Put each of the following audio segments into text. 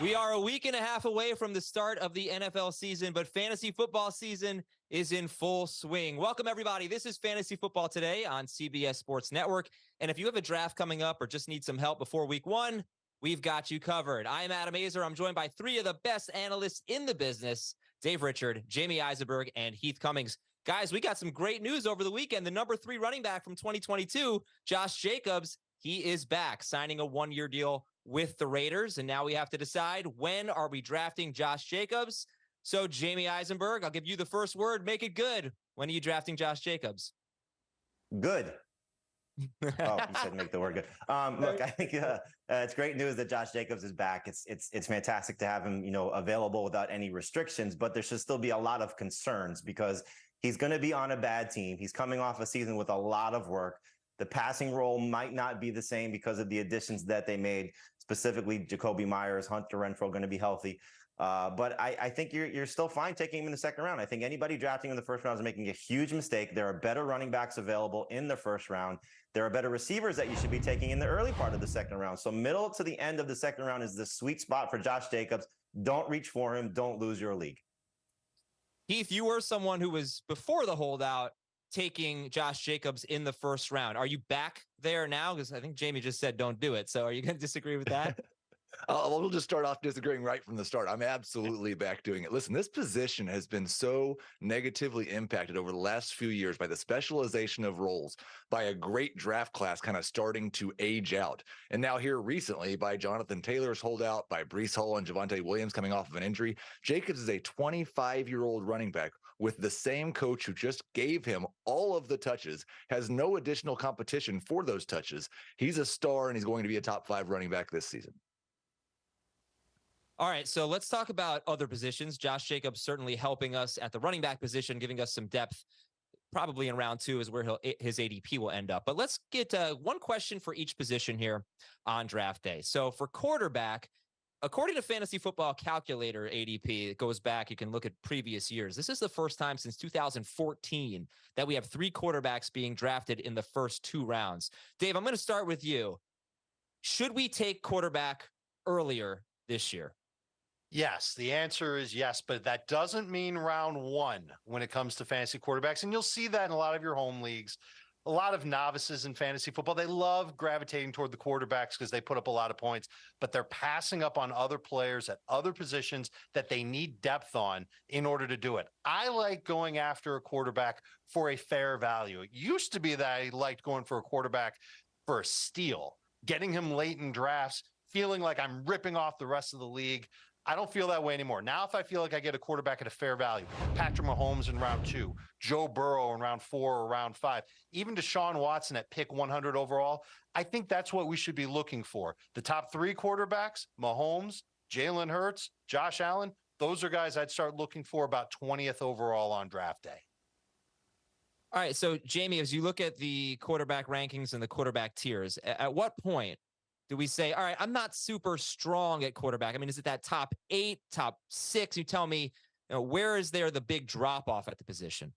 We are a week and a half away from the start of the NFL season, but fantasy football season is in full swing. Welcome, everybody. This is Fantasy Football Today on CBS Sports Network. And if you have a draft coming up or just need some help before week one, we've got you covered. I am Adam Azer. I'm joined by three of the best analysts in the business, Dave Richard, Jamey Eisenberg, and Heath Cummings. Guys, we got some great news over the weekend. The number 3 running back from 2022, Josh Jacobs, he is back, signing a one-year deal with the Raiders. And now we have to decide, when are we drafting Josh Jacobs? So Jamey Eisenberg, I'll give you the first word. Make it good. When are you drafting Josh Jacobs? Good. Oh, you said make the word good. Look, I think it's great news that Josh Jacobs is back. It's fantastic to have him, available without any restrictions, but there should still be a lot of concerns because he's going to be on a bad team. He's coming off a season with a lot of work. The passing role might not be the same because of the additions that they made, specifically Jacoby Myers, Hunter Renfrow going to be healthy. But I think you're still fine taking him in the second round. I think anybody drafting in the first round is making a huge mistake. There are better running backs available in the first round. There are better receivers that you should be taking in the early part of the second round. So middle to the end of the second round is the sweet spot for Josh Jacobs. Don't reach for him. Don't lose your league. Heath, you were someone who was, before the holdout, taking Josh Jacobs in the first round. Are you back there now? Because I think Jamey just said don't do it. So are you going to disagree with that? We'll just start off disagreeing right from the start. I'm absolutely back doing it. Listen, this position has been so negatively impacted over the last few years by the specialization of roles, by a great draft class kind of starting to age out. And now here recently by Jonathan Taylor's holdout, by Breece Hall and Javonte Williams coming off of an injury. Jacobs is a 25-year-old running back with the same coach who just gave him all of the touches, has no additional competition for those touches. He's a star and he's going to be a top 5 running back this season. All right, so let's talk about other positions. Josh Jacobs certainly helping us at the running back position, giving us some depth. Probably in round 2 is where his ADP will end up. But let's get one question for each position here on draft day. So for quarterback, according to Fantasy Football Calculator ADP, it goes back. You can look at previous years. This is the first time since 2014 that we have 3 quarterbacks being drafted in the first 2 rounds. Dave, I'm going to start with you. Should we take quarterback earlier this year? Yes, the answer is yes, but that doesn't mean round 1 when it comes to fantasy quarterbacks. And you'll see that in a lot of your home leagues. A lot of novices in fantasy football, they love gravitating toward the quarterbacks because they put up a lot of points, but they're passing up on other players at other positions that they need depth on in order to do it. I like going after a quarterback for a fair value. It used to be that I liked going for a quarterback for a steal, getting him late in drafts, feeling like I'm ripping off the rest of the league. I don't feel that way anymore. Now, if I feel like I get a quarterback at a fair value, Patrick Mahomes in round 2, Joe Burrow in round 4 or round 5, even Deshaun Watson at pick 100 overall, I think that's what we should be looking for. The top 3 quarterbacks, Mahomes, Jalen Hurts, Josh Allen, those are guys I'd start looking for about 20th overall on draft day. All right, so Jamey, as you look at the quarterback rankings and the quarterback tiers, at what point do we say, all right, I'm not super strong at quarterback? I mean, is it that top 8, top 6? You tell me, where is there the big drop off at the position?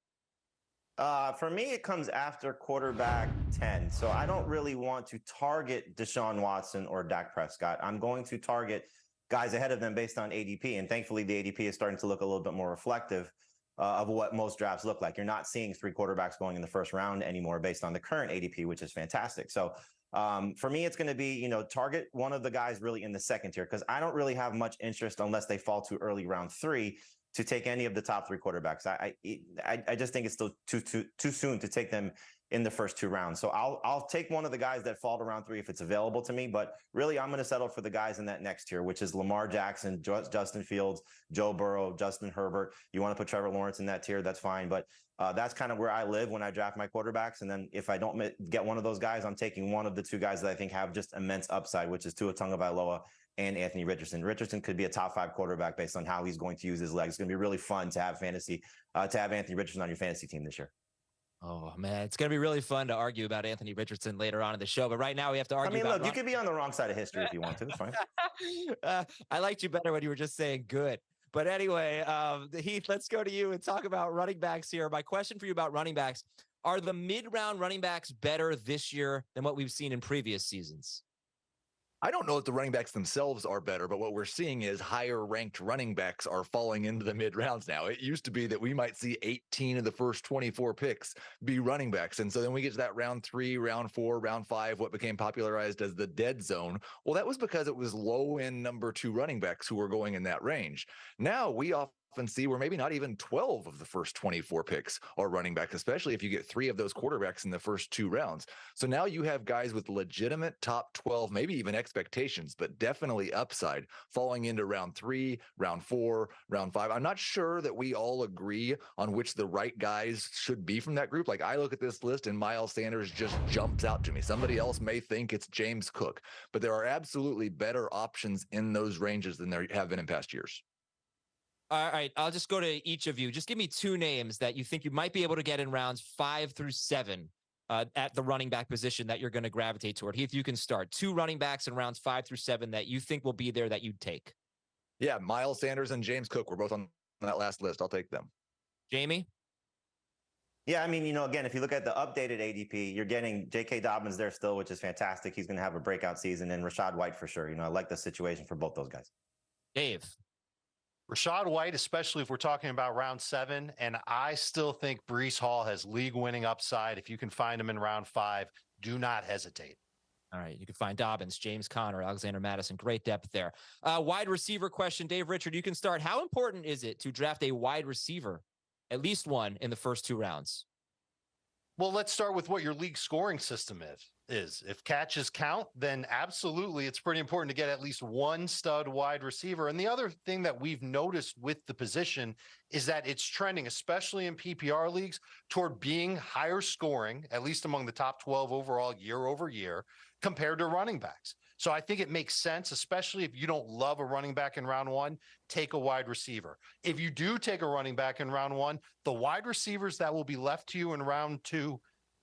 For me, it comes after quarterback 10. So I don't really want to target Deshaun Watson or Dak Prescott. I'm going to target guys ahead of them based on ADP. And thankfully, the ADP is starting to look a little bit more reflective of what most drafts look like. You're not seeing 3 quarterbacks going in the first round anymore based on the current ADP, which is fantastic. So for me, it's going to be, target one of the guys really in the second tier, because I don't really have much interest unless they fall to early round 3 to take any of the top 3 quarterbacks. I just think it's still too soon to take them in the first 2 rounds. So I'll take one of the guys that fall to round 3 if it's available to me. But really, I'm going to settle for the guys in that next tier, which is Lamar Jackson, Justin Fields, Joe Burrow, Justin Herbert. You want to put Trevor Lawrence in that tier, that's fine. But that's kind of where I live when I draft my quarterbacks. And then if I don't get one of those guys, I'm taking one of the 2 guys that I think have just immense upside, which is Tua Tagovailoa and Anthony Richardson. Richardson could be a top 5 quarterback based on how he's going to use his legs. It's going to be really fun to have to have Anthony Richardson on your fantasy team this year. Oh, man, it's going to be really fun to argue about Anthony Richardson later on in the show. But right now we have to argue about... you could be on the wrong side of history if you want to. It's fine. I liked you better when you were just saying good. But anyway, Heath, let's go to you and talk about running backs here. My question for you about running backs, are the mid-round running backs better this year than what we've seen in previous seasons? I don't know if the running backs themselves are better, but what we're seeing is higher ranked running backs are falling into the mid rounds now. It used to be that we might see 18 of the first 24 picks be running backs. And so then we get to that round 3, round 4, round 5, what became popularized as the dead zone. Well, that was because it was low end number 2 running backs who were going in that range. Now we often see where maybe not even 12 of the first 24 picks are running backs, especially if you get 3 of those quarterbacks in the first 2 rounds. So now you have guys with legitimate top 12, maybe even expectations, but definitely upside falling into round 3, round 4, round 5. I'm not sure that we all agree on which the right guys should be from that group. Like I look at this list and Miles Sanders just jumps out to me. Somebody else may think it's James Cook, but there are absolutely better options in those ranges than there have been in past years. All right, I'll just go to each of you. Just give me 2 names that you think you might be able to get in rounds 5 through 7 at the running back position that you're going to gravitate toward. Heath, you can start. 2 running backs in rounds 5 through 7 that you think will be there that you'd take. Yeah, Miles Sanders and James Cook were both on that last list. I'll take them. Jamey? Yeah, I mean, again, if you look at the updated ADP, you're getting J.K. Dobbins there still, which is fantastic. He's going to have a breakout season, and Rachaad White for sure. I like the situation for both those guys. Dave? Rachaad White, especially if we're talking about round 7, and I still think Breece Hall has league-winning upside. If you can find him in round 5, do not hesitate. All right, you can find Dobbins, James Conner, Alexander Madison. Great depth there. Wide receiver question, Dave Richard, you can start. How important is it to draft a wide receiver, at least one, in the first 2 rounds? Well, let's start with what your league scoring system is. If catches count, then absolutely it's pretty important to get at least one stud wide receiver. And the other thing that we've noticed with the position is that it's trending, especially in PPR leagues, toward being higher scoring, at least among the top 12 overall year over year, compared to running backs. So I think it makes sense, especially if you don't love a running back in round 1, take a wide receiver. If you do take a running back in round 1, the wide receivers that will be left to you in round 2,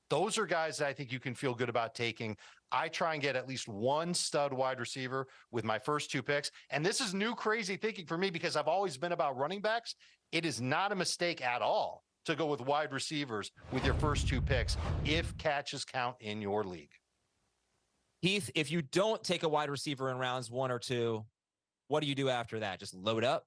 those are guys that I think you can feel good about taking. I try and get at least one stud wide receiver with my first 2 picks. And this is new crazy thinking for me because I've always been about running backs. It is not a mistake at all to go with wide receivers with your first 2 picks if catches count in your league. Heath, if you don't take a wide receiver in rounds 1 or 2, what do you do after that? Just load up?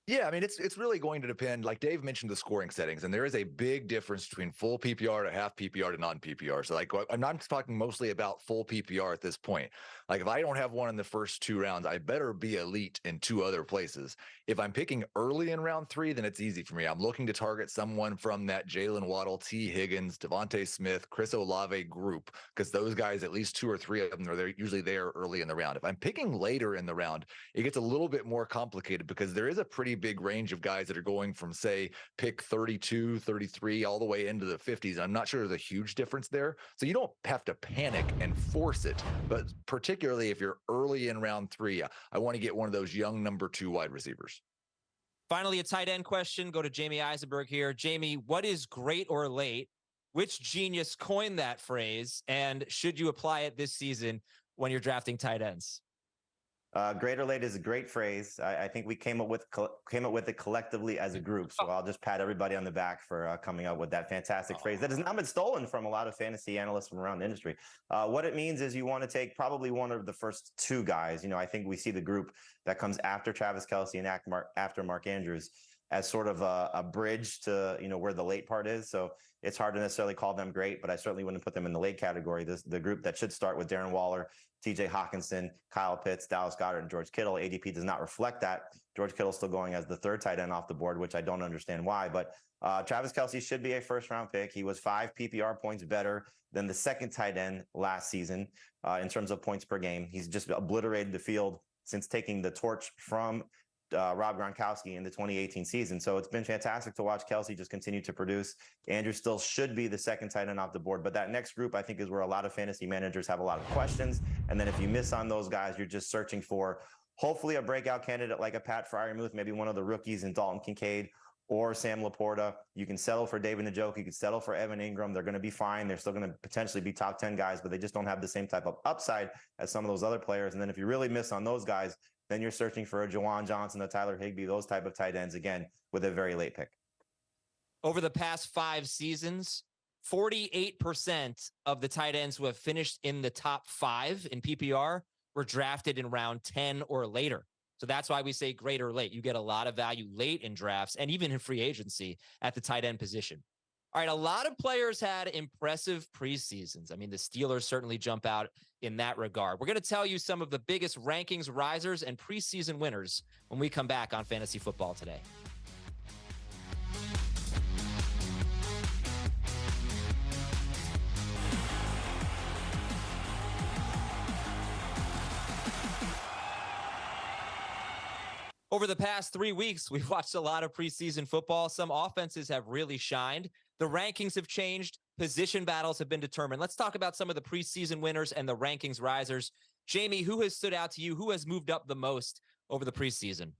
Yeah, I mean, it's really going to depend. Like Dave mentioned the scoring settings, and there is a big difference between full PPR to half PPR to non-PPR. So like, I'm not talking mostly about full PPR at this point. Like if I don't have one in the first 2 rounds, I better be elite in 2 other places. If I'm picking early in round 3, then it's easy for me. I'm looking to target someone from that Jalen Waddle, T. Higgins, Devontae Smith, Chris Olave group, because those guys, at least 2 or 3 of them, they're usually there early in the round. If I'm picking later in the round, it gets a little bit more complicated because there is a pretty big range of guys that are going from, say, pick 32, 33, all the way into the 50s. I'm not sure there's a huge difference there. So you don't have to panic and force it. But particularly if you're early in round 3, I want to get one of those young number 2 wide receivers. Finally, a tight end question. Go to Jamey Eisenberg here. Jamey, what is great or late? Which genius coined that phrase? And should you apply it this season when you're drafting tight ends? Great or late is a great phrase. I think we came up with it collectively as a group. So I'll just pat everybody on the back for coming up with that fantastic phrase that has now been stolen from a lot of fantasy analysts from around the industry. What it means is you want to take probably one of the first 2 guys. I think we see the group that comes after Travis Kelce and after Mark Andrews as sort of a bridge to, where the late part is. So it's hard to necessarily call them great, but I certainly wouldn't put them in the late category. The group that should start with Darren Waller, TJ Hawkinson, Kyle Pitts, Dallas Goedert, and George Kittle. ADP does not reflect that. George Kittle still going as the 3rd tight end off the board, which I don't understand why. But Travis Kelce should be a first-round pick. He was 5 PPR points better than the 2nd tight end last season in terms of points per game. He's just obliterated the field since taking the torch from Rob Gronkowski in the 2018 season. So it's been fantastic to watch Kelce just continue to produce. Andrew still should be the 2nd tight end off the board. But that next group, I think, is where a lot of fantasy managers have a lot of questions. And then if you miss on those guys, you're just searching for hopefully a breakout candidate like a Pat Freiermuth, maybe one of the rookies in Dalton Kincaid or Sam Laporta. You can settle for David Njoku. You can settle for Evan Ingram. They're going to be fine. They're still going to potentially be top 10 guys, but they just don't have the same type of upside as some of those other players. And then if you really miss on those guys, then you're searching for a Juwan Johnson, a Tyler Higbee, those type of tight ends, again, with a very late pick. Over the past 5 seasons, 48% of the tight ends who have finished in the top 5 in PPR were drafted in round 10 or later. So that's why we say great or late. You get a lot of value late in drafts and even in free agency at the tight end position. All right, a lot of players had impressive preseasons. I mean, the Steelers certainly jump out in that regard. We're going to tell you some of the biggest rankings risers and preseason winners when we come back on Fantasy Football Today. Over the past 3 weeks, we've watched a lot of preseason football. Some offenses have really shined. The rankings have changed. Position battles have been determined. Let's talk about some of the preseason winners and the rankings risers. Jamey, who has stood out to you? Who has moved up the most over the preseason?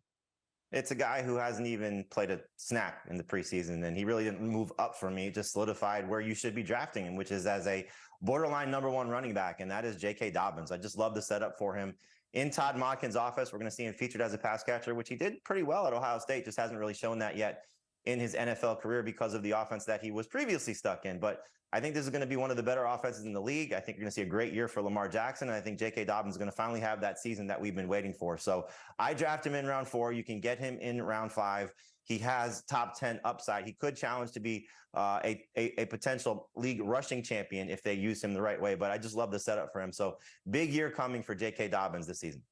It's a guy who hasn't even played a snap in the preseason, and he really didn't move up for me. It just solidified where you should be drafting him, which is as a borderline number 1 running back, and that is J.K. Dobbins. I just love the setup for him. In Todd Monken's offense, we're going to see him featured as a pass catcher, which he did pretty well at Ohio State, just hasn't really shown that yet in his NFL career because of the offense that he was previously stuck in. But I think this is going to be one of the better offenses in the league. I think you're going to see a great year for Lamar Jackson. And I think J.K. Dobbins is going to finally have that season that we've been waiting for. So I draft him in round 4. You can get him in round 5. He has top 10 upside. He could challenge to be a potential league rushing champion if they use him the right way. But I just love the setup for him. So big year coming for J.K. Dobbins this season.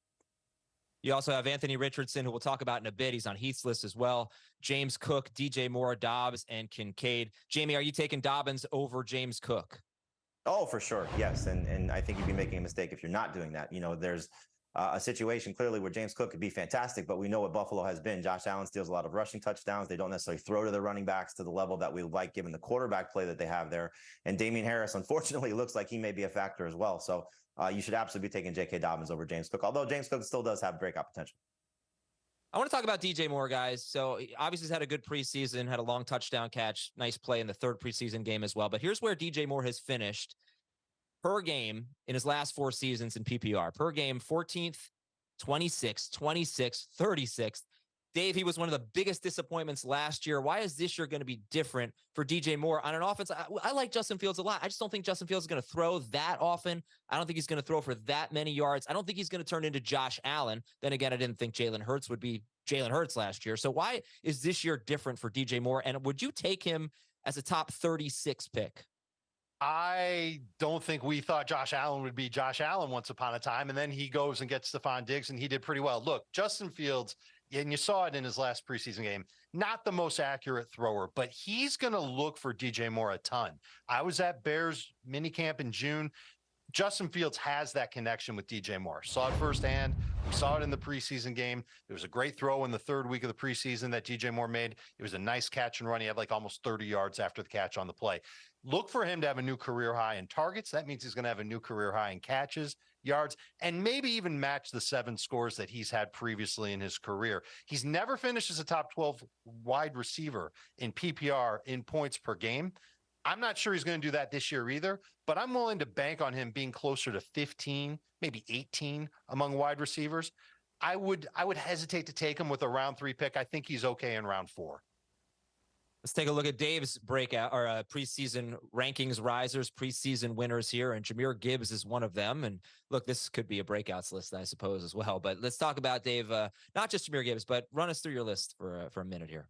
You also have Anthony Richardson, who we'll talk about in a bit. He's on Heath's list as well. James Cook, DJ Moore, Dobbs, and Kincaid. Jamey, are you taking Dobbins over James Cook? Oh, for sure. Yes. And I think you'd be making a mistake if you're not doing that. You know, there's a situation clearly where James Cook could be fantastic, but we know what Buffalo has been. Josh Allen steals a lot of rushing touchdowns. They don't necessarily throw to the running backs to the level that we would like, given the quarterback play that they have there. And Damian Harris, unfortunately, looks like he may be a factor as well. So you should absolutely be taking J.K. Dobbins over James Cook, although James Cook still does have breakout potential. I want to talk about DJ Moore, guys. So obviously he's had a good preseason, had a long touchdown catch, nice play in the 3rd preseason game as well. But here's where DJ Moore has finished per game in his last 4 seasons in PPR. Per game, 14th, 26th, 26th, 36th. Dave, he was one of the biggest disappointments last year. Why is this year going to be different for DJ Moore on an offense? I like Justin Fields a lot. I just don't think Justin Fields is going to throw that often. I don't think he's going to throw for that many yards. I don't think he's going to turn into Josh Allen. Then again, I didn't think Jalen Hurts would be Jalen Hurts last year. So why is this year different for DJ Moore? And would you take him as a top 36 pick? I don't think we thought Josh Allen would be Josh Allen once upon a time. And then he goes and gets Stephon Diggs, and he did pretty well. Look, Justin Fields, and you saw it in his last preseason game, not the most accurate thrower, but he's going to look for DJ Moore a ton. I was at Bears minicamp in June. Justin Fields has that connection with DJ Moore. Saw it firsthand. We saw it in the preseason game. There was a great throw in the 3rd week of the preseason that DJ Moore made. It was a nice catch and run. He had like almost 30 yards after the catch on the play. Look for him to have a new career high in targets. That means he's going to have a new career high in catches, yards, and maybe even match the 7 scores that he's had previously in his career. He's never finished as a top 12 wide receiver in PPR in points per game. I'm not sure he's going to do that this year either, but I'm willing to bank on him being closer to 15, maybe 18 among wide receivers. I would hesitate to take him with a round 3 pick. I think he's okay in round 4. Let's take a look at Dave's breakout or preseason rankings risers, preseason winners here. And Jahmyr Gibbs is one of them. And look, this could be a breakouts list, I suppose, as well. But let's talk about, Dave, not just Jahmyr Gibbs, but run us through your list for a minute here.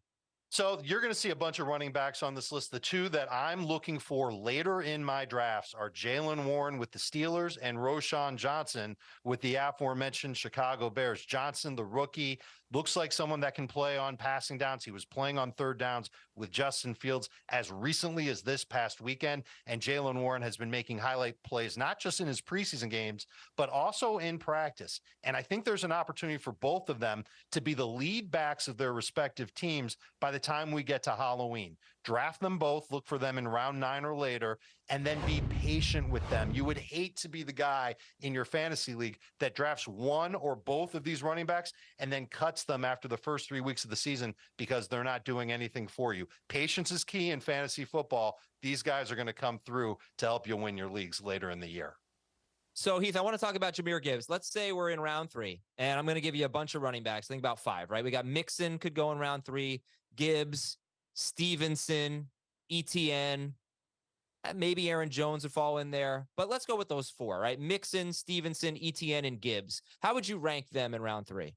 So you're going to see a bunch of running backs on this list. The 2 that I'm looking for later in my drafts are Jaylen Warren with the Steelers and Roschon Johnson with the aforementioned Chicago Bears. Johnson, the rookie, looks like someone that can play on passing downs. He was playing on 3rd downs with Justin Fields as recently as this past weekend. And Jaylen Warren has been making highlight plays, not just in his preseason games, but also in practice. And I think there's an opportunity for both of them to be the lead backs of their respective teams by the time we get to Halloween. Draft them both, look for them in round 9 or later, and then be patient with them. You would hate to be the guy in your fantasy league that drafts one or both of these running backs and then cuts them after the first 3 weeks of the season because they're not doing anything for you. Patience is key in fantasy football. These guys are going to come through to help you win your leagues later in the year. So, Heath, I want to talk about Jahmyr Gibbs. Let's say we're in round 3, and I'm going to give you a bunch of running backs. I think about 5, right? We got Mixon could go in round 3, Gibbs, Stevenson, ETN. Maybe Aaron Jones would fall in there, but let's go with those four, right? Mixon, Stevenson, ETN, and Gibbs. How would you rank them in round 3?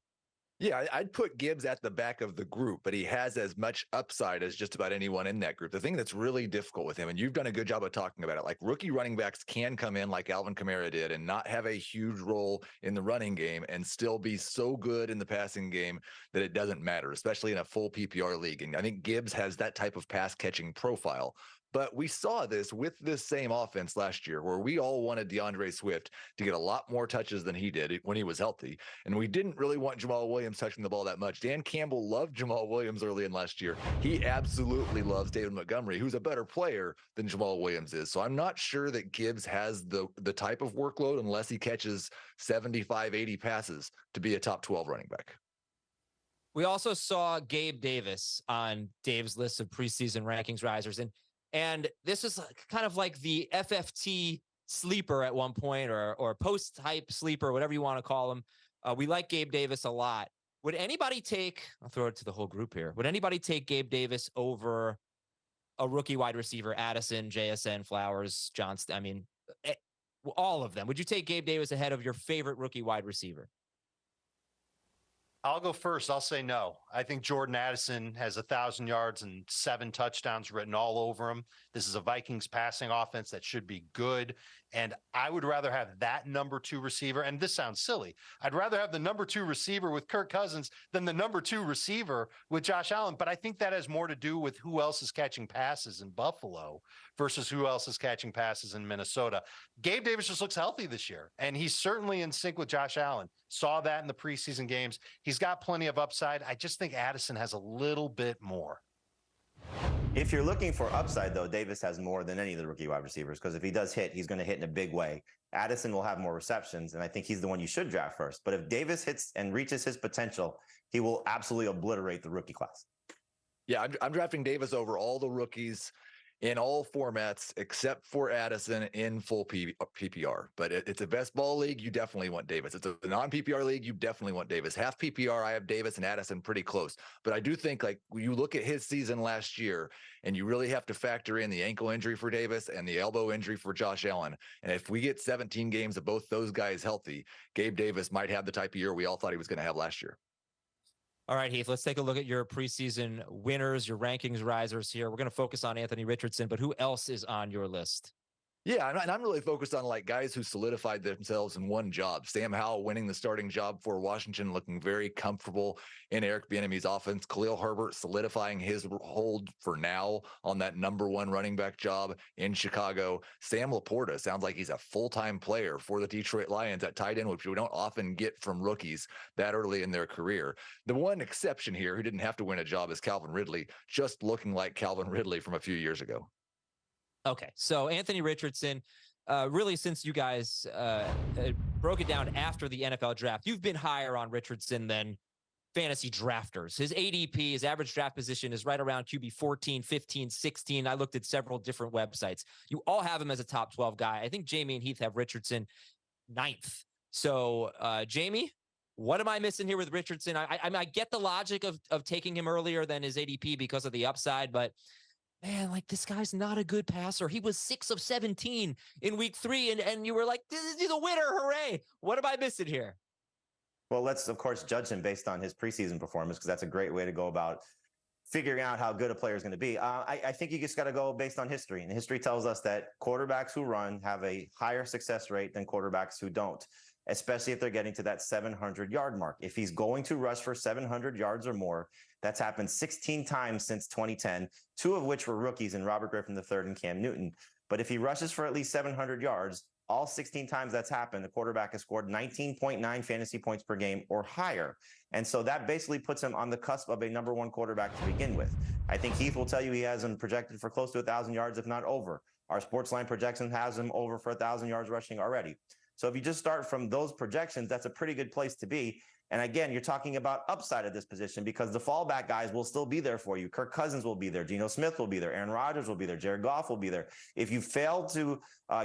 Yeah, I'd put Gibbs at the back of the group, but he has as much upside as just about anyone in that group. The thing that's really difficult with him, and you've done a good job of talking about it, like rookie running backs can come in like Alvin Kamara did and not have a huge role in the running game and still be so good in the passing game that it doesn't matter, especially in a full PPR league. And I think Gibbs has that type of pass catching profile. But we saw this with this same offense last year where we all wanted DeAndre Swift to get a lot more touches than he did when he was healthy. And we didn't really want Jamal Williams touching the ball that much. Dan Campbell loved Jamal Williams early in last year. He absolutely loves David Montgomery, who's a better player than Jamal Williams is. So I'm not sure that Gibbs has the type of workload unless he catches 75, 80 passes to be a top 12 running back. We also saw Gabe Davis on Dave's list of preseason rankings risers. And this is kind of like the FFT sleeper at one point, or post-hype sleeper, whatever you want to call him. We like Gabe Davis a lot. Would anybody take, I'll throw it to the whole group here, would anybody take Gabe Davis over a rookie wide receiver, Addison, JSN, Flowers, Johnston? I mean, all of them. Would you take Gabe Davis ahead of your favorite rookie wide receiver? I'll go first. I'll say no. I think Jordan Addison has 1,000 yards and 7 touchdowns written all over him. This is a Vikings passing offense that should be good. And I would rather have that number 2 receiver. And this sounds silly. I'd rather have the number 2 receiver with Kirk Cousins than the number 2 receiver with Josh Allen. But I think that has more to do with who else is catching passes in Buffalo versus who else is catching passes in Minnesota. Gabe Davis just looks healthy this year, and he's certainly in sync with Josh Allen. Saw that in the preseason games. He's got plenty of upside. I just think Addison has a little bit more. If you're looking for upside, though, Davis has more than any of the rookie wide receivers, because if he does hit, he's going to hit in a big way. Addison will have more receptions, and I think he's the one you should draft first. But if Davis hits and reaches his potential, he will absolutely obliterate the rookie class. Yeah, I'm drafting Davis over all the rookies in all formats except for Addison in full PPR. But it's a best ball league, you definitely want Davis. It's a non-PPR league, you definitely want Davis. Half PPR, I have Davis and Addison pretty close. But I do think, like, when you look at his season last year, and you really have to factor in the ankle injury for Davis and the elbow injury for Josh Allen. And if we get 17 games of both those guys healthy, Gabe Davis might have the type of year we all thought he was going to have last year. All right, Heath, let's take a look at your preseason winners, your rankings risers here. We're going to focus on Anthony Richardson, but who else is on your list? Yeah, and I'm really focused on like guys who solidified themselves in one job. Sam Howell winning the starting job for Washington, looking very comfortable in Eric Bieniemy's offense. Khalil Herbert solidifying his hold for now on that number 1 running back job in Chicago. Sam Laporta sounds like he's a full-time player for the Detroit Lions at tight end, which we don't often get from rookies that early in their career. The one exception here who didn't have to win a job is Calvin Ridley, just looking like Calvin Ridley from a few years ago. Okay, so Anthony Richardson, really since you guys broke it down after the NFL draft, you've been higher on Richardson than fantasy drafters. His ADP, his average draft position, is right around QB 14, 15, 16. I looked at several different websites. You all have him as a top 12 guy. I think Jamey and Heath have Richardson 9th. So, Jamey, what am I missing here with Richardson? I get the logic of taking him earlier than his ADP because of the upside, but man, like, this guy's not a good passer. He was 6 of 17 in week 3, and you were like, he's a winner, hooray. What am I missing here? Well, let's, of course, judge him based on his preseason performance, because that's a great way to go about figuring out how good a player is going to be. I think you just got to go based on history. And history tells us that quarterbacks who run have a higher success rate than quarterbacks who don't, especially if they're getting to that 700-yard mark. If he's going to rush for 700 yards or more, that's happened 16 times since 2010, 2 of which were rookies in Robert Griffin III and Cam Newton. But if he rushes for at least 700 yards, all 16 times that's happened, the quarterback has scored 19.9 fantasy points per game or higher. And so that basically puts him on the cusp of a number 1 quarterback to begin with. I think Heath will tell you he has him projected for close to 1,000 yards, if not over. Our Sportsline projection has him over for 1,000 yards rushing already. So if you just start from those projections, that's a pretty good place to be. And again, you're talking about upside at this position because the fallback guys will still be there for you. Kirk Cousins will be there. Geno Smith will be there. Aaron Rodgers will be there. Jared Goff will be there. If you fail to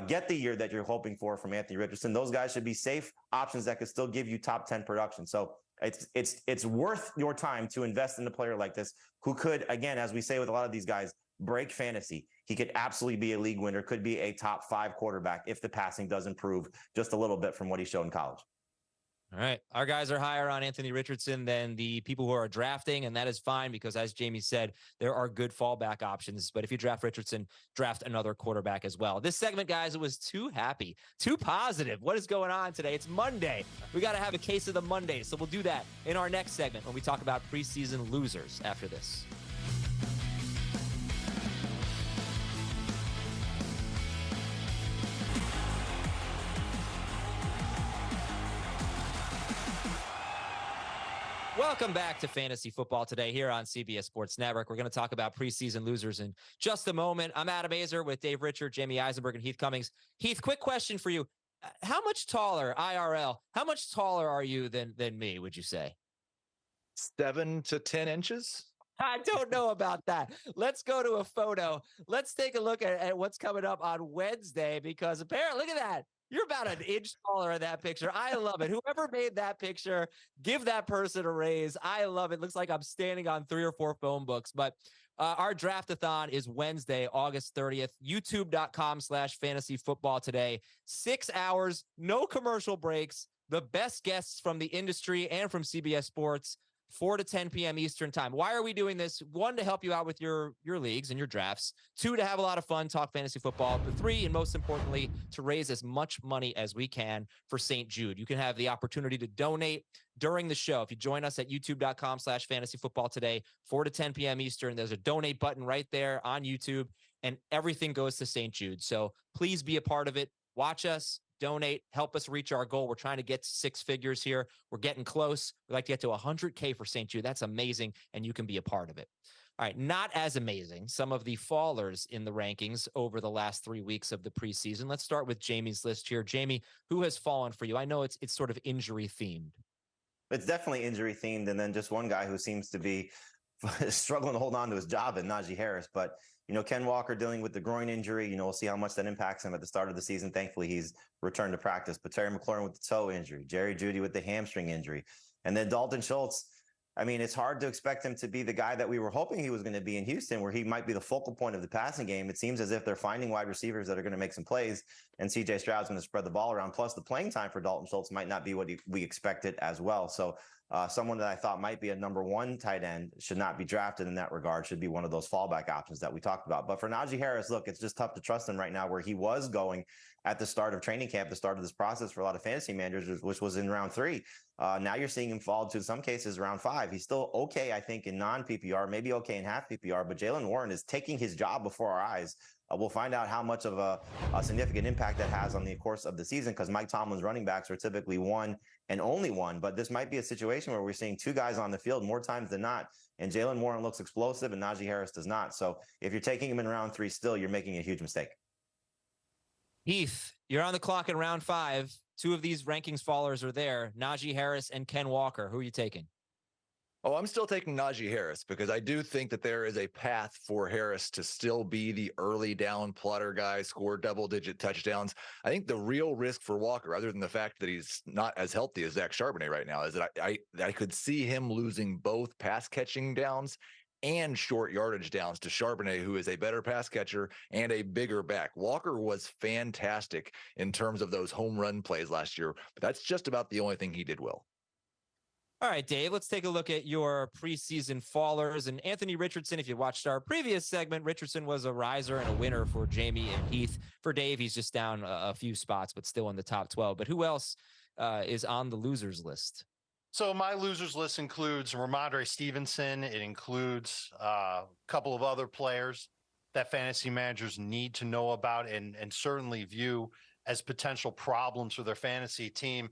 get the year that you're hoping for from Anthony Richardson, those guys should be safe options that could still give you top 10 production. So it's worth your time to invest in a player like this who could, again, as we say with a lot of these guys, break fantasy. he could absolutely be a league winner, could be a top 5 quarterback if the passing does improve just a little bit from what he showed in college. All right. Our guys are higher on Anthony Richardson than the people who are drafting, and that is fine because, as Jamey said, there are good fallback options. But if you draft Richardson, draft another quarterback as well. This segment, guys, it was too happy, too positive. What is going on today? It's Monday. We got to have a case of the Monday. So we'll do that in our next segment when we talk about preseason losers after this. Welcome back to Fantasy Football Today here on CBS Sports Network. We're going to talk about preseason losers in just a moment. I'm Adam Azer with Dave Richard, Jamey Eisenberg, and Heath Cummings. Heath, quick question for you. How much taller, IRL, how much taller are you than me, would you say? 7 to 10 inches. I don't know about that. Let's go to a photo. Let's take a look at what's coming up on Wednesday, because apparently, look at that. You're about an inch taller in that picture. I love it. Whoever made that picture, give that person a raise. I love it. Looks like I'm standing on 3 or 4 phone books. But our draft-a-thon is Wednesday, August 30th. YouTube.com/fantasy football today. 6 hours, no commercial breaks. The best guests from the industry and from CBS Sports. 4 to 10 p.m. Eastern time. Why are we doing this? 1, to help you out with your leagues and your drafts. 2, to have a lot of fun, talk fantasy football. But 3, and most importantly, to raise as much money as we can for St. Jude. You can have the opportunity to donate during the show. If you join us at youtube.com/fantasy football today, 4 to 10 p.m. Eastern, there's a donate button right there on YouTube, and everything goes to St. Jude. So please be a part of it. Watch us. Donate, help us reach our goal. We're trying to get to 6 figures here. We're getting close. We'd like to get to 100K for St. Jude. That's amazing, and you can be a part of it. All right, not as amazing, some of the fallers in the rankings over the last 3 weeks of the preseason. Let's start with Jamey's list here. Jamey, who has fallen for you? I know it's sort of injury themed. It's definitely injury themed, and then just one guy who seems to be struggling to hold on to his job, and Najee Harris. But Ken Walker dealing with the groin injury. We'll see how much that impacts him at the start of the season. Thankfully, he's returned to practice. But Terry McLaurin with the toe injury, Jerry Jeudy with the hamstring injury, and then Dalton Schultz. I mean, it's hard to expect him to be the guy that we were hoping he was going to be in Houston, where he might be the focal point of the passing game. It seems as if they're finding wide receivers that are going to make some plays, and C.J. Stroud's going to spread the ball around. Plus, the playing time for Dalton Schultz might not be what we expected as well. So someone that I thought might be a number 1 tight end should not be drafted in that regard, should be one of those fallback options that we talked about. But for Najee Harris, look, it's just tough to trust him right now, where he was going at the start of training camp, the start of this process for a lot of fantasy managers, which was in round 3. Now you're seeing him fall to, in some cases, round 5. He's still okay, I think, in non-PPR, maybe okay in half PPR, but Jaylen Warren is taking his job before our eyes. We'll find out how much of a significant impact that has on the course of the season, because Mike Tomlin's running backs are typically 1 and only 1. But this might be a situation where we're seeing 2 guys on the field more times than not, and Jaylen Warren looks explosive and Najee Harris does not. So if you're taking him in round 3 still, you're making a huge mistake. Heath, you're on the clock in round 5. 2 of these rankings fallers are there, Najee Harris and Ken Walker. Who are you taking? Oh, I'm still taking Najee Harris, because I do think that there is a path for Harris to still be the early down plotter guy, score double-digit touchdowns. I think the real risk for Walker, other than the fact that he's not as healthy as Zach Charbonnet right now, is that I could see him losing both pass-catching downs and short yardage downs to Charbonnet, who is a better pass catcher and a bigger back. Walker was fantastic in terms of those home run plays last year, but that's just about the only thing he did well. All right, Dave, let's take a look at your preseason fallers. And Anthony Richardson, if you watched our previous segment, Richardson was a riser and a winner for Jamey and Heath. For Dave, he's just down a few spots, but still in the top 12. But who else is on the losers list? So my losers list includes Ramondre Stevenson. It includes a couple of other players that fantasy managers need to know about and certainly view as potential problems for their fantasy team.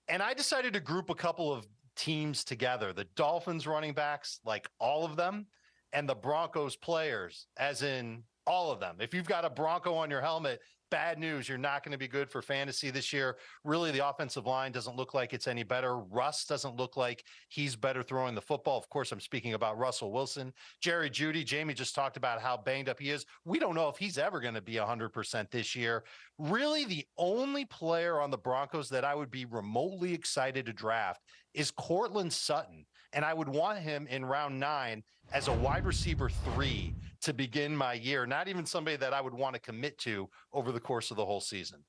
And I decided to group a couple of teams together: the Dolphins running backs, like all of them, and the Broncos players, as in all of them. If you've got a Bronco on your helmet, bad news, you're not going to be good for fantasy this year. Really, the offensive line doesn't look like it's any better. Russ doesn't look like he's better throwing the football. Of course, I'm speaking about Russell Wilson. Jerry Jeudy, Jamey just talked about how banged up he is. We don't know if he's ever going to be 100% this year. Really, the only player on the Broncos that I would be remotely excited to draft is Cortland Sutton. And I would want him in round 9 as a wide receiver 3 to begin my year, not even somebody that I would want to commit to over the course of the whole season.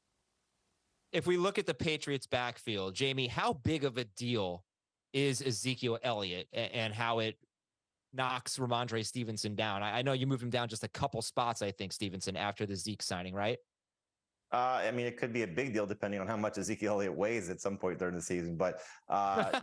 If we look at the Patriots backfield, Jamey, how big of a deal is Ezekiel Elliott and how it knocks Ramondre Stevenson down? I know you moved him down just a couple spots, I think, Stevenson, after the Zeke signing, right? I mean, it could be a big deal depending on how much Ezekiel Elliott weighs at some point during the season, but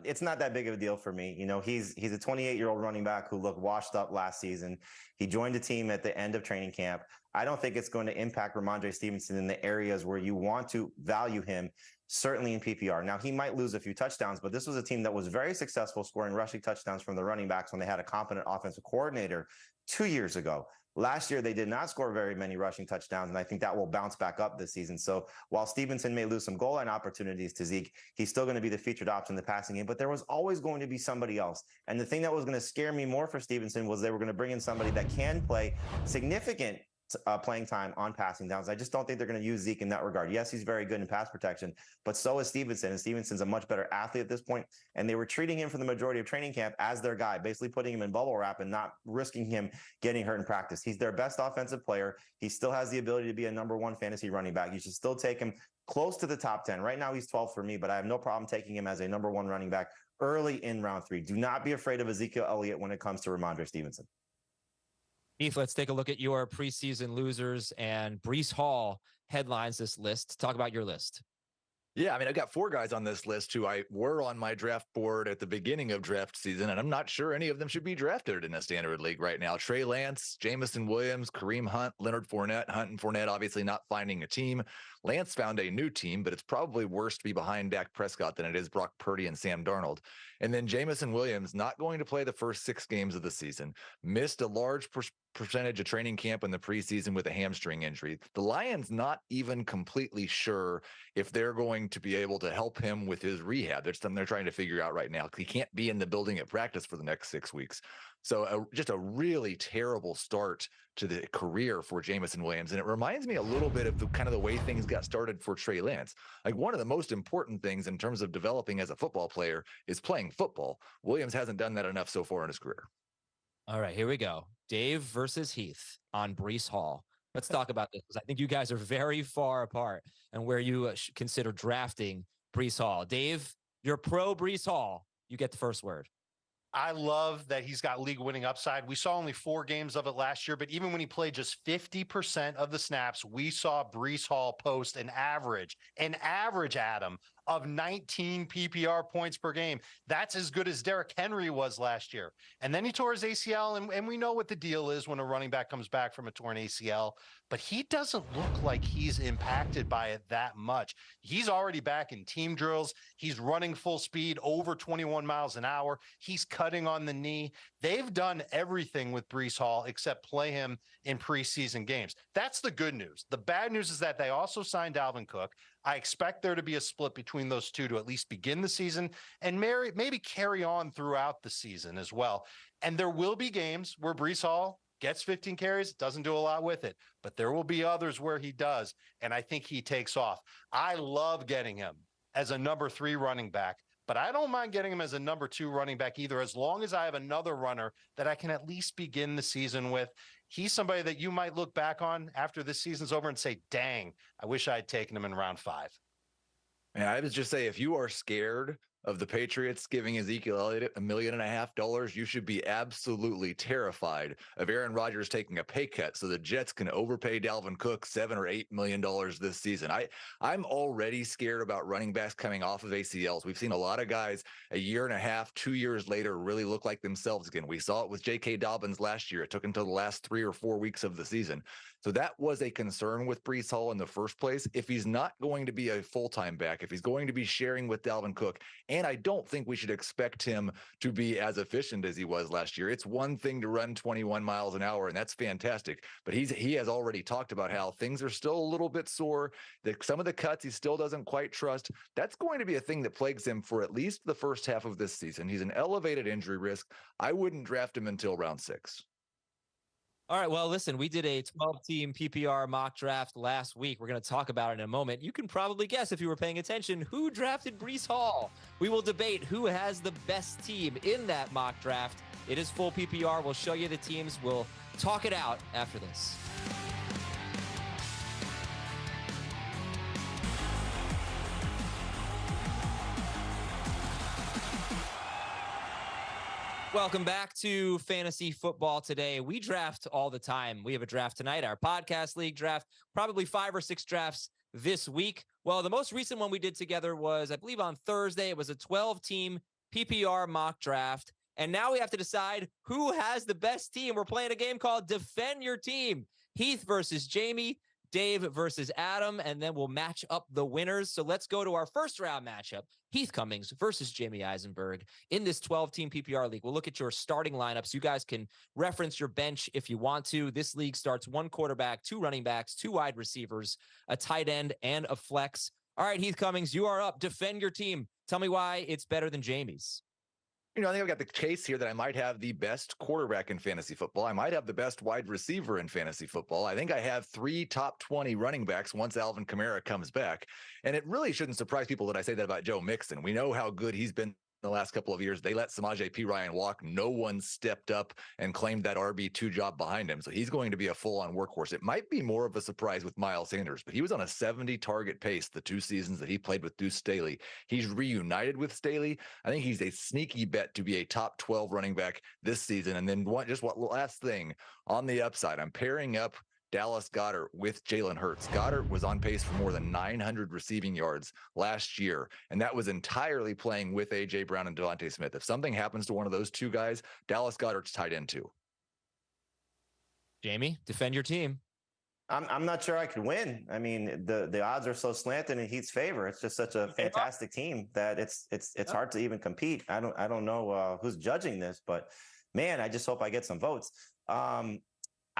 it's not that big of a deal for me. You know, he's a 28-year-old running back who looked washed up last season. He joined the team at the end of training camp. I don't think it's going to impact Ramondre Stevenson in the areas where you want to value him, certainly in PPR. Now, he might lose a few touchdowns, but this was a team that was very successful scoring rushing touchdowns from the running backs when they had a competent offensive coordinator 2 years ago. Last year, they did not score very many rushing touchdowns, and I think that will bounce back up this season. So while Stevenson may lose some goal line opportunities to Zeke, he's still going to be the featured option in the passing game, but there was always going to be somebody else. And the thing that was going to scare me more for Stevenson was they were going to bring in somebody that can play significant playing time on passing downs. I just don't think they're going to use Zeke in that regard. Yes, he's very good in pass protection, but so is Stevenson, and Stevenson's a much better athlete at this point. And they were treating him for the majority of training camp as their guy, basically putting him in bubble wrap and not risking him getting hurt in practice. He's their best offensive player. He still has the ability to be a number one fantasy running back. You should still take him close to the top 10. Right now, he's 12 for me, but I have no problem taking him as a number one running back early in round 3. Do not be afraid of Ezekiel Elliott when it comes to Ramondre Stevenson. Heath, let's take a look at your preseason losers, and Breece Hall headlines this list. Talk about your list. Yeah, I mean, I've got 4 guys on this list who were on my draft board at the beginning of draft season, and I'm not sure any of them should be drafted in a standard league right now. Trey Lance, Jamison Williams, Kareem Hunt, Leonard Fournette. Hunt and Fournette obviously not finding a team. Lance found a new team, but it's probably worse to be behind Dak Prescott than it is Brock Purdy and Sam Darnold. And then Jamison Williams not going to play the first 6 games of the season, missed a large percentage of training camp in the preseason with a hamstring injury. The Lions not even completely sure if they're going to be able to help him with his rehab. There's something they're trying to figure out right now. He can't be in the building at practice for the next 6 weeks. So just a really terrible start to the career for Jamison Williams. And it reminds me a little bit of the kind of the way things got started for Trey Lance. Like, one of the most important things in terms of developing as a football player is playing football. Williams hasn't done that enough so far in his career. All right, here we go. Dave versus Heath on Breece Hall. Let's talk about this, because I think you guys are very far apart and where you consider drafting Breece Hall. Dave, you're pro Breece Hall. You get the first word. I love that he's got league winning upside. We saw only 4 games of it last year, but even when he played just 50% of the snaps, we saw Breece Hall post an average, Adam, of 19 PPR points per game. That's as good as Derrick Henry was last year. And then he tore his ACL, and we know what the deal is when a running back comes back from a torn ACL, but he doesn't look like he's impacted by it that much. He's already back in team drills. He's running full speed, over 21 miles an hour. He's cutting on the knee. They've done everything with Breece Hall except play him in preseason games. That's the good news. The bad news is that they also signed Dalvin Cook. I expect there to be a split between those two to at least begin the season and maybe carry on throughout the season as well. And there will be games where Breece Hall gets 15 carries, doesn't do a lot with it, but there will be others where he does, and I think he takes off. I love getting him as a number 3 running back, but I don't mind getting him as a number 2 running back either, as long as I have another runner that I can at least begin the season with. He's somebody that you might look back on after this season's over and say, dang, I wish I had taken him in round 5. Yeah, I would just say, if you are scared of the Patriots giving Ezekiel Elliott $1.5 million, you should be absolutely terrified of Aaron Rodgers taking a pay cut so the Jets can overpay Dalvin Cook $7 or $8 million this season. I'm already scared about running backs coming off of ACLs. We've seen a lot of guys a year and a half, 2 years later really look like themselves again. We saw it with J.K. Dobbins last year. It took until the last 3 or 4 weeks of the season. So that was a concern with Breece Hall in the first place. If he's not going to be a full-time back, if he's going to be sharing with Dalvin Cook, and I don't think we should expect him to be as efficient as he was last year. It's one thing to run 21 miles an hour, and that's fantastic. But he has already talked about how things are still a little bit sore, that some of the cuts he still doesn't quite trust. That's going to be a thing that plagues him for at least the first half of this season. He's an elevated injury risk. I wouldn't draft him until round 6. All right. Well, listen, we did a 12-team PPR mock draft last week. We're going to talk about it in a moment. You can probably guess, if you were paying attention, who drafted Breece Hall. We will debate who has the best team in that mock draft. It is full PPR. We'll show you the teams. We'll talk it out after this. Welcome back to Fantasy Football Today. We draft all the time. We have a draft tonight, our podcast league draft, probably 5 or 6 drafts this week. Well, the most recent one we did together was, I believe, on Thursday. It was a 12-team PPR mock draft. And now we have to decide who has the best team. We're playing a game called Defend Your Team. Heath versus Jamey, Dave versus Adam, and then we'll match up the winners. So let's go to our first round matchup. Heath Cummings versus Jamey Eisenberg in this 12-team PPR league. We'll look at your starting lineups. You guys can reference your bench if you want to. This league starts 1 quarterback, 2 running backs, 2 wide receivers, a tight end, and a flex. All right, Heath Cummings, you are up. Defend your team. Tell me why it's better than Jamey's. I think I've got the case here that I might have the best quarterback in fantasy football. I might have the best wide receiver in fantasy football. I think I have 3 top 20 running backs once Alvin Kamara comes back. And it really shouldn't surprise people that I say that about Joe Mixon. We know how good he's been the last couple of years. They let Samaje Perine walk. No one stepped up and claimed that RB2 job behind him. So he's going to be a full-on workhorse. It might be more of a surprise with Miles Sanders, but he was on a 70 target pace the 2 seasons that he played with Deuce Staley. He's reunited with Staley. I think he's a sneaky bet to be a top 12 running back this season. And then one last thing on the upside, I'm pairing up Dallas Goedert with Jalen Hurts. Goedert was on pace for more than 900 receiving yards last year, and that was entirely playing with A.J. Brown and Devontae Smith. If something happens to one of those 2 guys, Dallas Goedert's tight end too. Jamey, defend your team. I'm not sure I could win. I mean, the odds are so slanted in Heath's favor. It's just such a fantastic team that it's hard to even compete. I don't know who's judging this, but man, I just hope I get some votes.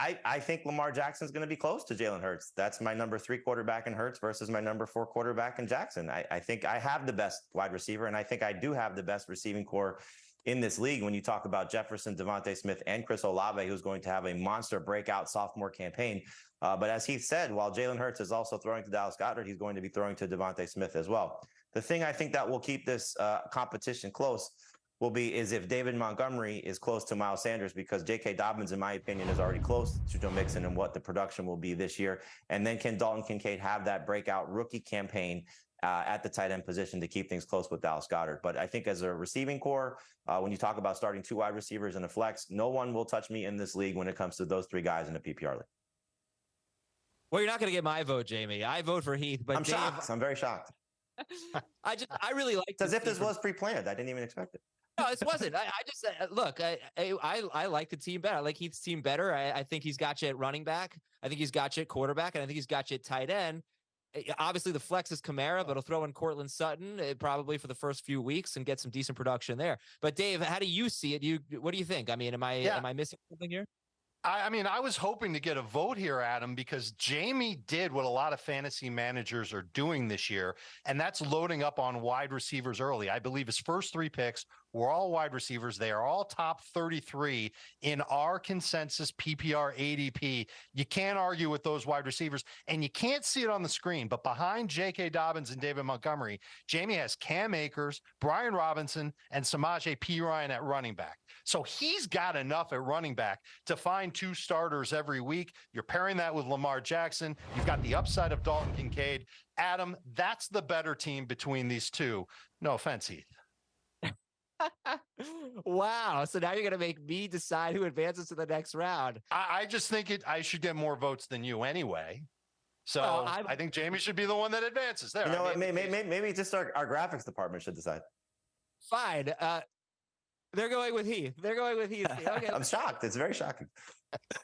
I think Lamar Jackson's going to be close to Jalen Hurts. That's my number 3 quarterback in Hurts versus my number 4 quarterback in Jackson. I think I have the best wide receiver, and I think I do have the best receiving core in this league when you talk about Jefferson, Devontae Smith, and Chris Olave, who's going to have a monster breakout sophomore campaign. But as Heath said, while Jalen Hurts is also throwing to Dallas Goedert, he's going to be throwing to Devontae Smith as well. The thing I think that will keep this competition close is if David Montgomery is close to Miles Sanders, because J.K. Dobbins, in my opinion, is already close to Joe Mixon and what the production will be this year. And then can Dalton Kincaid have that breakout rookie campaign at the tight end position to keep things close with Dallas Goedert? But I think as a receiving core, when you talk about starting 2 wide receivers and a flex, no one will touch me in this league when it comes to those 3 guys in the PPR league. Well, you're not going to get my vote, Jamey. I vote for Heath, but I'm shocked. I'm very shocked. I really like it. As if this was pre-planned. I didn't even expect it. No, this wasn't. I just look. I like the team better. I like Heath's team better. I think he's got you at running back. I think he's got you at quarterback, and I think he's got you at tight end. Obviously, the flex is Kamara, but he'll throw in Cortland Sutton probably for the first few weeks and get some decent production there. But Dave, how do you see it? What do you think? I mean, am I missing something here? I mean, I was hoping to get a vote here, Adam, because Jamey did what a lot of fantasy managers are doing this year, and that's loading up on wide receivers early. I believe his first 3 picks were all wide receivers. They are all top 33 in our consensus PPR ADP. You can't argue with those wide receivers, and you can't see it on the screen, but behind J.K. Dobbins and David Montgomery, Jamey has Cam Akers, Brian Robinson, and Samaje Perine at running back. So he's got enough at running back to find 2 starters every week. You're pairing that with Lamar Jackson. You've got the upside of Dalton Kincaid. Adam, that's the better team between these 2. No offense, Heath. Wow. So now you're going to make me decide who advances to the next round. I just think I should get more votes than you anyway. So I think Jamey should be the one that advances there. You know what? Maybe just our graphics department should decide. Fine. They're going with Heath. Okay. I'm shocked. It's very shocking.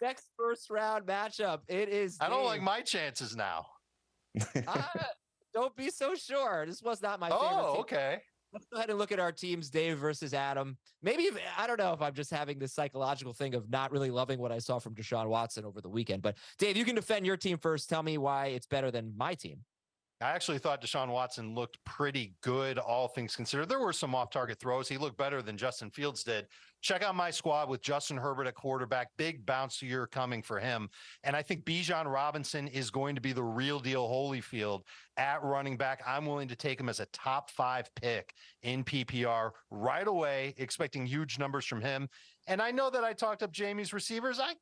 Next first round matchup. It is. I don't like my chances now. Don't be so sure. This was not my favorite team. Okay. Let's go ahead and look at our teams, Dave versus Adam. Maybe, I don't know if I'm just having this psychological thing of not really loving what I saw from Deshaun Watson over the weekend. But Dave, you can defend your team first. Tell me why it's better than my team. I actually thought Deshaun Watson looked pretty good, all things considered. There were some off-target throws. He looked better than Justin Fields did. check out my squad with Justin Herbert at quarterback. Big bounce year coming for him. And I think Bijan Robinson is going to be the real deal Holyfield at running back. I'm willing to take him as a top 5 pick in PPR right away, expecting huge numbers from him. And I know that I talked up Jamey's receivers. I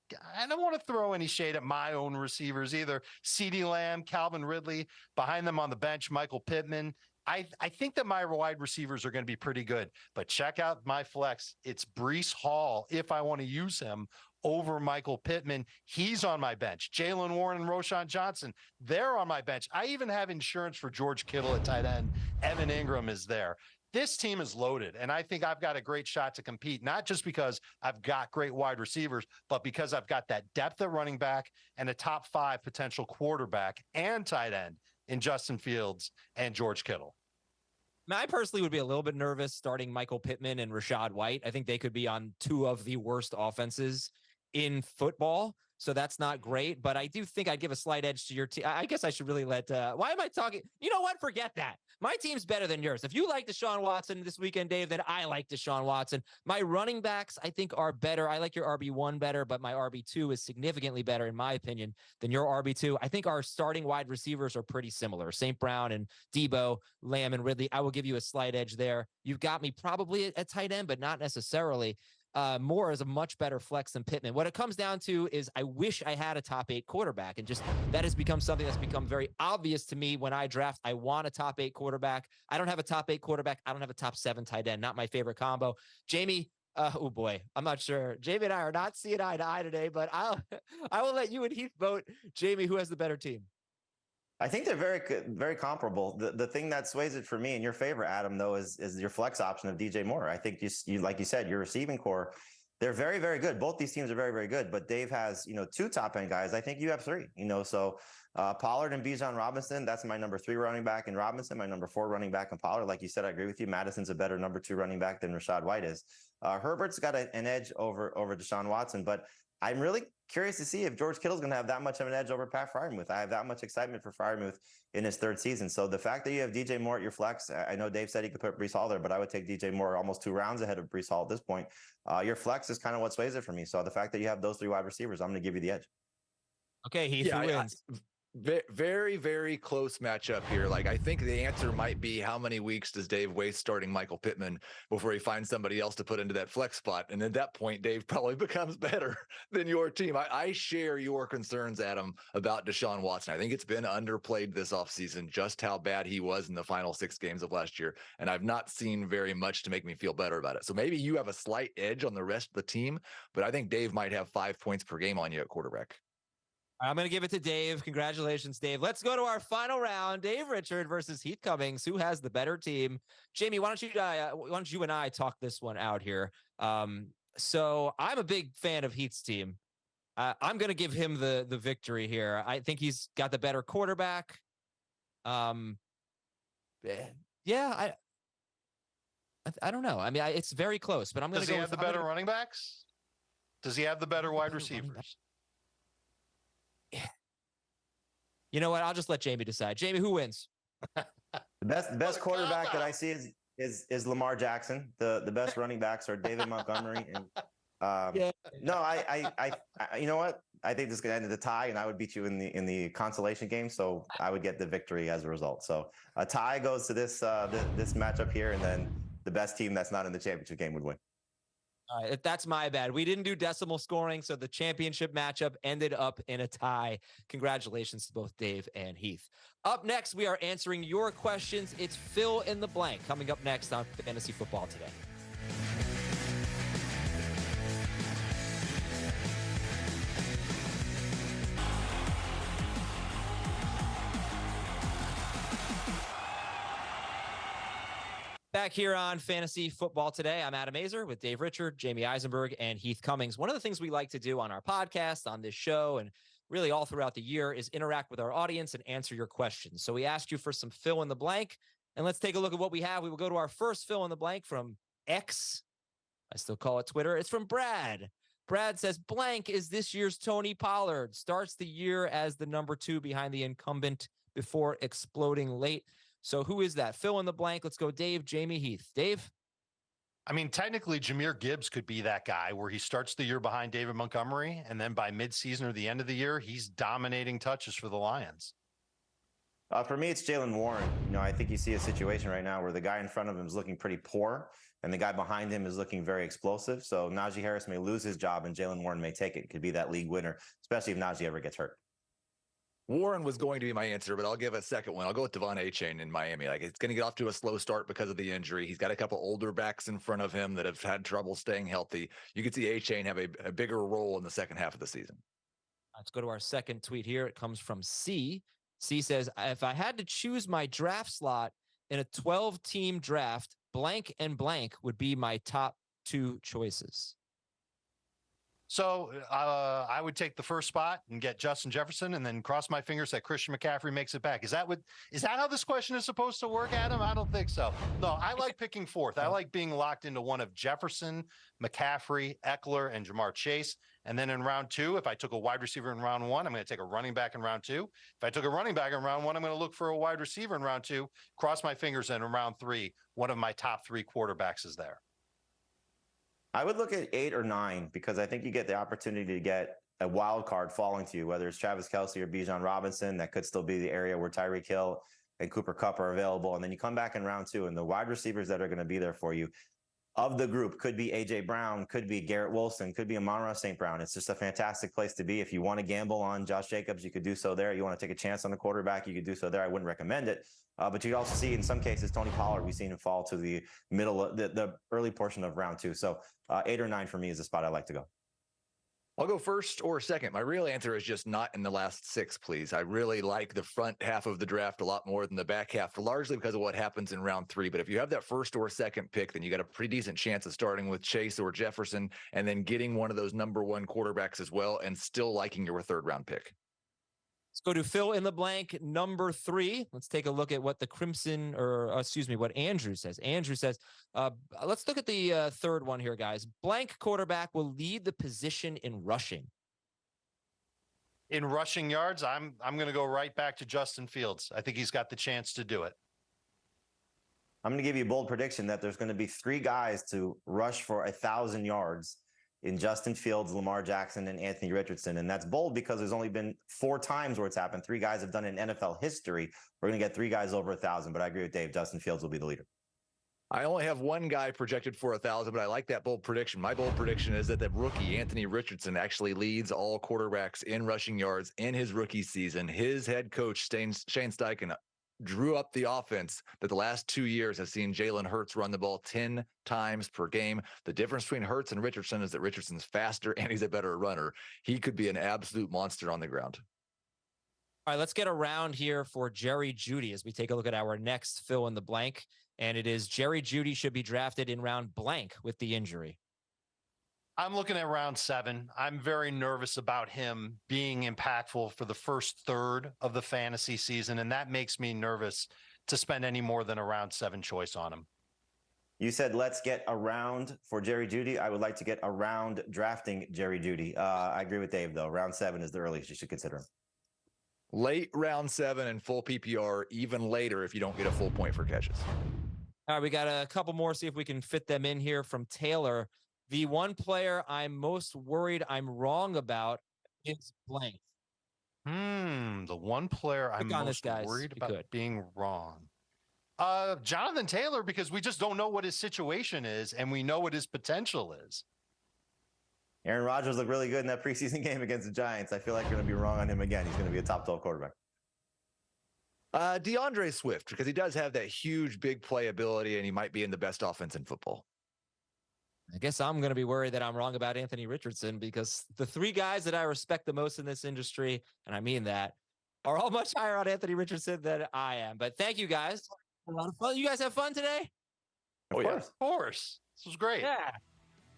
don't want to throw any shade at my own receivers either. CeeDee Lamb, Calvin Ridley, behind them on the bench, Michael Pittman. I think that my wide receivers are going to be pretty good, but check out my flex. It's Breece Hall if I want to use him over Michael Pittman. He's on my bench. Jalen Warren and Roshan Johnson, they're on my bench. I even have insurance for George Kittle at tight end. Evan Ingram is there. This team is loaded, and I think I've got a great shot to compete, not just because I've got great wide receivers, but because I've got that depth at running back and a top 5 potential quarterback and tight end in Justin Fields and George Kittle. I personally would be a little bit nervous starting Michael Pittman and Rachaad White. I think they could be on 2 of the worst offenses in football. So that's not great, but I do think I'd give a slight edge to your team. I guess I should really let, why am I talking? You know what? Forget that. My team's better than yours. If you like Deshaun Watson this weekend, Dave, then I like Deshaun Watson. My running backs, I think, are better. I like your RB1 better, but my RB2 is significantly better, in my opinion, than your RB2. I think our starting wide receivers are pretty similar. St. Brown and Debo, Lamb and Ridley. I will give you a slight edge there. You've got me probably at tight end, but not necessarily. Moore is a much better flex than Pittman. What it comes down to is I wish I had a top 8 quarterback, and just that has become something that's become very obvious to me when I draft. I want a top 8 quarterback. I don't have a top 8 quarterback. I don't have a top 7 tight end. Not my favorite combo. Jamey, oh boy, I'm not sure. Jamey and I are not seeing eye to eye today, but I will let you and Heath vote. Jamey, who has the better team? I think they're very comparable. The thing that sways it for me in your favor, Adam, though, is your flex option of DJ Moore. I think you like you said, your receiving core, they're very, very good. Both these teams are very, very good. But Dave has 2 top end guys. I think you have 3. So Pollard and Bijan Robinson. That's my number 3 running back in Robinson. My number 4 running back in Pollard. Like you said, I agree with you. Madison's a better number 2 running back than Rachaad White is. Herbert's got an edge over Deshaun Watson, but I'm really curious to see if George Kittle's going to have that much of an edge over Pat Freiermuth. I have that much excitement for Freiermuth in his 3rd season. So the fact that you have DJ Moore at your flex, I know Dave said he could put Breece Hall there, but I would take DJ Moore almost 2 rounds ahead of Breece Hall at this point. Your flex is kind of what sways it for me. So the fact that you have those 3 wide receivers, I'm going to give you the edge. Okay, Heath, who wins? Very, very close matchup here. Like, I think the answer might be how many weeks does Dave waste starting Michael Pittman before he finds somebody else to put into that flex spot? And at that point, Dave probably becomes better than your team. I share your concerns, Adam, about Deshaun Watson. I think it's been underplayed this offseason, just how bad he was in the final 6 games of last year. And I've not seen very much to make me feel better about it. So maybe you have a slight edge on the rest of the team, but I think Dave might have 5 points per game on you at quarterback. I'm going to give it to Dave. Congratulations, Dave. Let's go to our final round. Dave Richard versus Heath Cummings. Who has the better team? Jamey, why don't you and I talk this one out here? So I'm a big fan of Heath's team. I'm going to give him the victory here. I think he's got the better quarterback. I don't know. I mean, it's very close, but I'm going to go. Does he have the better running backs? Does he have the better wide receivers? You know what? I'll just let Jamey decide. Jamey, who wins? The best quarterback that I see is Lamar Jackson. The best running backs are David Montgomery and no, I you know what? I think this is going to end in a tie, and I would beat you in the consolation game, so I would get the victory as a result. So a tie goes to this matchup here, and then the best team that's not in the championship game would win. That's my bad. We didn't do decimal scoring, so the championship matchup ended up in a tie. Congratulations to both Dave and Heath. Up next, we are answering your questions. It's Fill in the Blank coming up next on Fantasy Football Today. Back here on Fantasy Football Today, I'm Adam Azer with Dave Richard, Jamey Eisenberg, and Heath Cummings. One of the things we like to do on our podcast, on this show, and really all throughout the year is interact with our audience and answer your questions. So we asked you for some fill in the blank, and let's take a look at what we have. We will go to our first fill in the blank from X. I still call it Twitter. It's from Brad. Brad says, blank is this year's Tony Pollard. Starts the year as the number 2 behind the incumbent before exploding late. So who is that? Fill in the blank. Let's go Dave, Jamey, Heath. Dave? I mean, technically, Jahmyr Gibbs could be that guy where he starts the year behind David Montgomery, and then by midseason or the end of the year, he's dominating touches for the Lions. For me, it's Jaylen Warren. I think you see a situation right now where the guy in front of him is looking pretty poor, and the guy behind him is looking very explosive. So Najee Harris may lose his job, and Jaylen Warren may take it. Could be that league winner, especially if Najee ever gets hurt. Warren was going to be my answer, but I'll give a second one. I'll go with Devon Achane in Miami. Like, it's going to get off to a slow start because of the injury. He's got a couple older backs in front of him that have had trouble staying healthy. You could see Achane have a bigger role in the second half of the season. Let's go to our second tweet here. It comes from C. C says, if I had to choose my draft slot in a 12-team draft, blank and blank would be my top two choices. So I would take the first spot and get Justin Jefferson, and then cross my fingers that Christian McCaffrey makes it back. Is that how this question is supposed to work, Adam? I don't think so. No, I like picking fourth. I like being locked into one of Jefferson, McCaffrey, Eckler, and Jamar Chase. And then in round two, if I took a wide receiver in round one, I'm going to take a running back in round two. If I took a running back in round one, I'm going to look for a wide receiver in round two. Cross my fingers, and in round three, one of my top three quarterbacks is there. I would look at 8 or 9 because I think you get the opportunity to get a wild card falling to you, whether it's Travis Kelce or Bijan Robinson. That could still be the area where Tyreek Hill and Cooper Kupp are available. And then you come back in round two, and the wide receivers that are going to be there for you of the group could be A.J. Brown, could be Garrett Wilson, could be Amon-Ra St. Brown. It's just a fantastic place to be. If you want to gamble on Josh Jacobs, you could do so there. You want to take a chance on the quarterback, you could do so there. I wouldn't recommend it. But you also see in some cases, Tony Pollard, we've seen him fall to the middle, the early portion of round two. So 8 or 9 for me is the spot I like to go. I'll go first or second. My real answer is just not in the last 6, please. I really like the front half of the draft a lot more than the back half, largely because of what happens in round 3. But if you have that first or second pick, then you got a pretty decent chance of starting with Chase or Jefferson and then getting one of those number one quarterbacks as well and still liking your third round pick. Let's go to fill in the blank number 3. Let's take a look at what what Andrew says. Andrew says, let's look at the third one here, guys. Blank quarterback will lead the position in rushing. In rushing yards, I'm going to go right back to Justin Fields. I think he's got the chance to do it. I'm going to give you a bold prediction that there's going to be 3 guys to rush for 1,000 yards in Justin Fields, Lamar Jackson, and Anthony Richardson. And that's bold because there's only been 4 times where it's happened. 3 guys have done it in NFL history. We're going to get 3 guys over 1,000, but I agree with Dave. Justin Fields will be the leader. I only have one guy projected for 1,000, but I like that bold prediction. My bold prediction is that the rookie, Anthony Richardson, actually leads all quarterbacks in rushing yards in his rookie season. His head coach, Shane Steichen, drew up the offense that the last 2 years has seen Jalen Hurts run the ball 10 times per game. The difference between Hurts and Richardson is that Richardson's faster and he's a better runner. He could be an absolute monster on the ground. All right, let's get around here for Jerry Jeudy as we take a look at our next fill in the blank. And it is Jerry Jeudy should be drafted in round blank with the injury. I'm looking at round 7. I'm very nervous about him being impactful for the first third of the fantasy season, and that makes me nervous to spend any more than a round 7 choice on him. You said let's get around for Jerry Jeudy. I would like to get around drafting Jerry Jeudy. I agree with Dave, though. Round 7 is the earliest you should consider him. Late round 7 and full PPR, even later if you don't get a full point for catches. All right, we got a couple more. See if we can fit them in here from Taylor. The one player I'm most worried I'm wrong about is blank. The one player I'm most worried about being wrong. Jonathan Taylor, because we just don't know what his situation is, and we know what his potential is. Aaron Rodgers looked really good in that preseason game against the Giants. I feel like you're going to be wrong on him again. He's going to be a top 12 quarterback. DeAndre Swift, because he does have that huge big playability, and he might be in the best offense in football. I guess I'm going to be worried that I'm wrong about Anthony Richardson because the 3 guys that I respect the most in this industry, and I mean that, are all much higher on Anthony Richardson than I am. But thank you guys. A lot of fun. You guys have fun today? Of course. This was great. Yeah.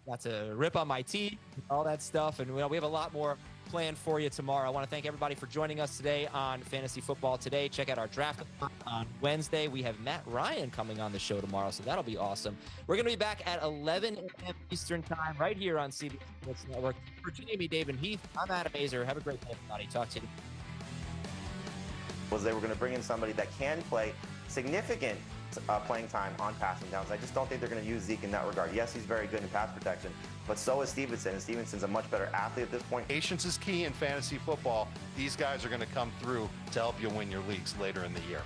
Got to rip on my teeth, all that stuff. And we have a lot more planned for you tomorrow. I want to thank everybody for joining us today on Fantasy Football Today. Check out our draft on Wednesday. We have Matt Ryan coming on the show tomorrow, so that'll be awesome. We're going to be back at 11 a.m. Eastern time right here on CBS Sports Network. For Jamey, Dave, and Heath, I'm Adam Azer. Have a great day, everybody. Talk to you. Was they were going to bring in somebody that can play significant playing time on passing downs. I just don't think they're going to use Zeke in that regard. Yes, he's very good in pass protection, but so is Stevenson, and Stevenson's a much better athlete at this point. Patience is key in fantasy football. These guys are going to come through to help you win your leagues later in the year.